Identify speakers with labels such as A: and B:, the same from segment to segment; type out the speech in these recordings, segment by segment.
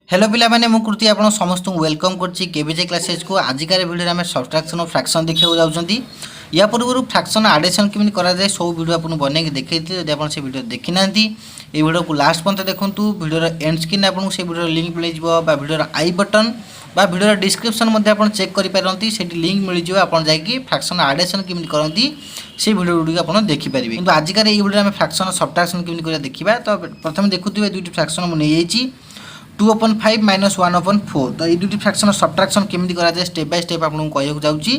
A: Hello पिला माने मु कृति आपण समस्त वेलकम करछि केबीजे क्लासेस को आजिकार वीडियो में सब्ट्रैक्शन और फ्रैक्शन देखियो जाउछंती। या पूर्व फ्रैक्शन एडिशन केमिन करा जाय सब वीडियो आपन बने के देखैते यदि आपण से वीडियो देखि नांती ए वीडियो को लास्ट पर्यंत देखंतु। वीडियो रो एंड स्क्रीन आपन से वीडियो लिंक मिल जिवो बा वीडियो रो आई बटन बा वीडियो रो डिस्क्रिप्शन मध्ये आपन चेक करि पारंती सेठी लिंक मिल जिवो आपन जाय कि फ्रैक्शन एडिशन केमिन करंती से वीडियो वीडियो आपन देखि परिबे। किंतु आजिकार ए वीडियो में फ्रैक्शन सब्ट्रैक्शन केमिन करिया देखिबा। तो प्रथम देखुथिबे दुइटी फ्रैक्शन मु नै जाइछि 2/5 - 1/4। तो ये दुटी फ्रैक्शन सब्ट्रैक्शन केमिति करा जाय स्टेप बाय स्टेप आपन को कहयक जाउची।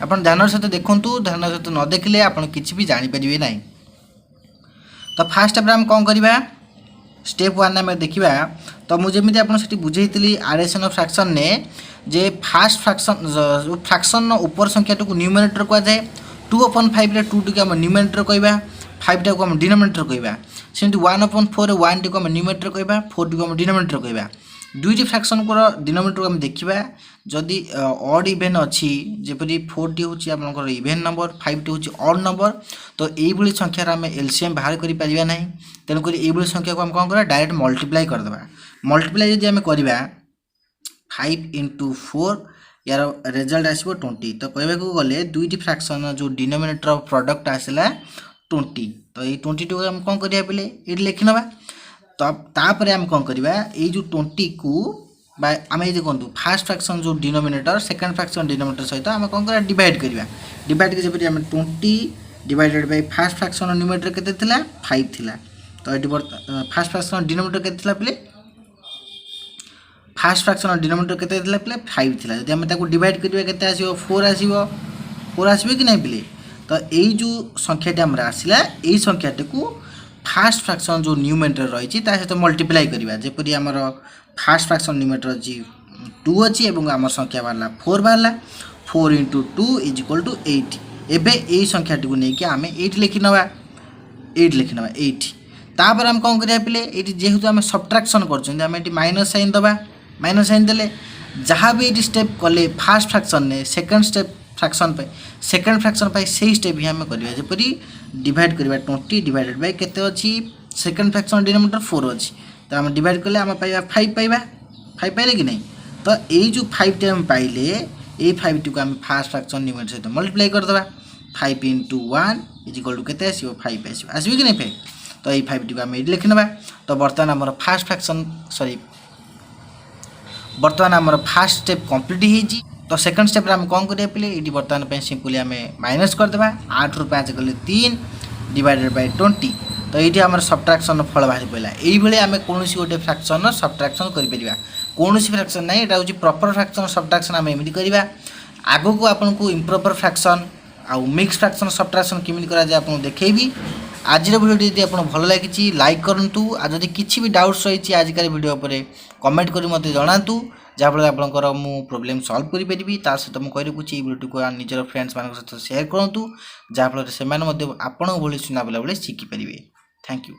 A: आपन ध्यान सहित देखंतु, ध्यान सहित न देखले आपन किछि भी जानि परिबे नै। तो फर्स्ट स्टेप हम कोन करिबा स्टेप 1 में देखिबा। तो मु जेमिति आपन सेठी बुझेइतली एडिशन ऑफ फ्रैक्शन ने जे फर्स्ट फ्रैक्शन ऊपर संख्या को न्यूमरेटर को जाय 2/5 रे 2 को हम न्यूमरेटर कहबा 5 को हम डिनोमिनेटर कहबा। सेमति 1/4 रे 1 को हम न्यूमरेटर कहबा 4 को हम डिनोमिनेटर कहबा। दुईटी फ्रैक्शन को डिनोमिनेटर को हम देखिबा जदि ऑड इवेन अछि जेपरि 4 टी होछि आपनकर इवेन नंबर 5 टी होछि ऑड नंबर। तो एई भली संख्या रा हम एलसीएम बाहर करि परिबा नै। तेन करी एई भली संख्या को हम कोन करा डायरेक्ट मल्टीप्लाई कर देबा। मल्टीप्लाई जदि हम करिबा 5 * 4 यार रिजल्ट आसीबो 20। तो कहबा को गले दुईटी फ्रैक्शन जो डिनोमिनेटर ऑफ प्रोडक्ट आसिला 20। तो ये 22 को हम कौन करिया पले ये लिखि नबा। तो तापर हम कौन करिबा ये जो 20 को बा आमे जे कोंतु फर्स्ट फ्रैक्शन जो डिनोमिनेटर सेकंड फ्रैक्शन डिनोमिनेटर सहित हम कौन करा डिवाइड करिबा। डिवाइड के जेपरि हम 20 divided by first fraction numerator केते थिला 5 थिला। तो एटी फर्स्ट फ्रैक्शन डिनोमिनेटर केते थिला पले फर्स्ट फ्रैक्शन डिनोमिनेटर केते थिला पले 5 थिला। जदि हम ताको डिवाइड करिबा केते आसीबो 4 आसीबो 4 आसीबो कि नै पले। तो यही जो संख्याटी आमर आसला यही संख्याटी को फर्स्ट फ्रैक्शन जो न्यूमरेटर रही सहित मल्टीप्लाई करवा। जेपरि आमर फर्स्ट फ्रैक्शन न्यूमरेटर अच्छी 2 अच्छी और आम संख्या बाहर 4 बाहर 4 × 2 = 8। एबे यही संख्याटी को लेकिन आम 8 लिखि नवा 8 लिखि नवा 8। तापर हम कौन करिया पिले एटी जेहेतु आम सब्ट्रैक्शन करछन आम एटी माइनस साइन दबा। माइनस साइन देले जहाँ भी एटी स्टेप कले फर्स्ट फ्रैक्शन ने सेकंड स्टेप फ्रैक्शन पे सेकंड फ्रैक्शन पे सही स्टेप ही हमें करिया। जेपरि डिवाइड करिवा 20 डिवाइडेड बाय केते अछि सेकंड फ्रैक्शन डिनोमिनेटर 4 अछि। तो हम डिवाइड करले हम पाइबा 5 पाइबा 5 पाइले कि नहीं। तो एई जो 5 टे हम पाइले ए 5 टी को हम फर्स्ट फ्रैक्शन न्यूमरेटर सहित मल्टीप्लाई कर देबा। 5 × 1 = केते आसीबो 5 आसीबो आसीबो कि नहीं 5। तो ए 5 टी को हम एडी लिखि नबा। तो वर्तमान हमर फर्स्ट फ्रैक्शन सॉरी वर्तमान हमर फर्स्ट स्टेप कंप्लीट हेजी। तो सेकंड स्टेप हम कौन करिया पले ये बर्तमान पे सिंपली आम माइनस कर देबा 8 ରୁ 5 गले 3 डिवाइडेड बाय 20। तो ये आम सब्ट्रैक्शन फल बाहरी पड़ा। यही आम कौन गोटे फ्रैक्शन सब्ट्रैक्शन करा कौन फ्रैक्शन ना यहाँ हूँ प्रॉपर फ्रैक्शन सब्ट्रैक्शन आम एमती करवा। आगो को आपन को इम्प्रॉपर फ्रैक्शन आउ मिक्स फ्रैक्शन सब्ट्रैक्शन केमिति करा जाय आपन देखैबी। आज वीडियो यदि आपन भल लागिछि लाइक करंतु। आ जदि किछि भी डाउट्स रही आजिकार वीडियो पर कमेंट करी मते जणांतु जहाँफल आपंकर मु प्रोब्लेम सल्व करी तार सहित मुझे कही रखुच्छी वीडियो को निजर फ्रेंड्स मान सहित शेयर करूँ जहाँफल से आपन भली सुना बेला बेले शिखिपारे। Thank you.